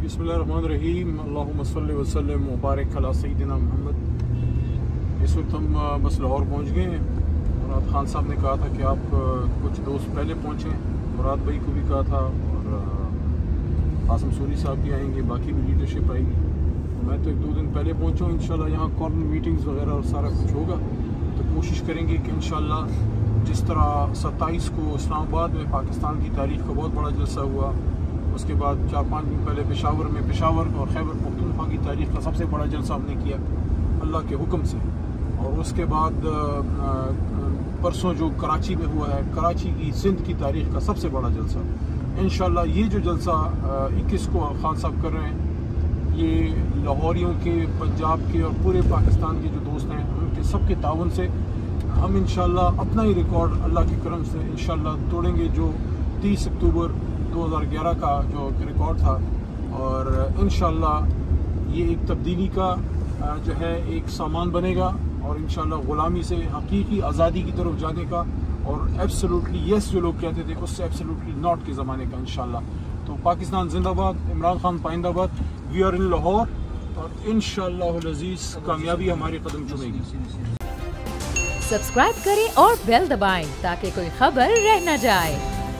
बिस्मिल्लाहिर्रहमानिर्रहीम अल्लाहुम्मा सल्लि व सल्लिम व बारिक अला सय्यिदिना मोहम्मद। इस वक्त हम बस लाहौर पहुँच गए हैं। मुराद खान साहब ने कहा था कि आप कुछ दोस्त पहले पहुँचें। मुराद भाई को भी कहा था और आसम सूरी साहब भी आएंगे, बाकी भी लीडरशिप आएगी। मैं तो 1-2 दिन पहले पहुँचा हूँ। इंशाल्लाह यहाँ कॉर्नर मीटिंग्स वगैरह और सारा कुछ होगा, तो कोशिश करेंगे कि इंशाल्लाह जिस तरह 27 को इस्लामाबाद में पाकिस्तान की तारीख का बहुत बड़ा जलसा हुआ, उसके बाद 4-5 दिन पहले पेशावर और खैबर पख्तूनख्वा की तारीख का सबसे बड़ा जलसा हमने किया अल्लाह के हुक्म से। और उसके बाद परसों जो कराची में हुआ है, कराची की सिंध की तारीख का सबसे बड़ा जलसा। इंशाल्लाह ये जो जलसा 21 को खान साहब कर रहे हैं, ये लाहौरियों के, पंजाब के और पूरे पाकिस्तान के जो दोस्त हैं उनके सबके ताउन से हम इंशाल्लाह अपना ही रिकॉर्ड अल्लाह के करम से इंशाल्लाह तोड़ेंगे, जो 30 अक्टूबर 2011 का जो रिकॉर्ड था। और इंशाल्लाह ये एक तब्दीली का जो है एक सामान बनेगा और इंशाल्लाह ग़ुलामी से हकीकी आज़ादी की तरफ जाने का और एब्सोल्युटली यस जो लोग कहते थे उससे एब्सोल्युटली नॉट के ज़माने का इंशाल्लाह। तो पाकिस्तान जिंदाबाद, इमरान खान पाइंदाबाद। वी आर इन लाहौर और इंशाल्लाह अज़ीज़ कामयाबी हमारे कदम चुमेगी। सब्सक्राइब करें और बेल दबाएं ताकि कोई खबर रह न जाए।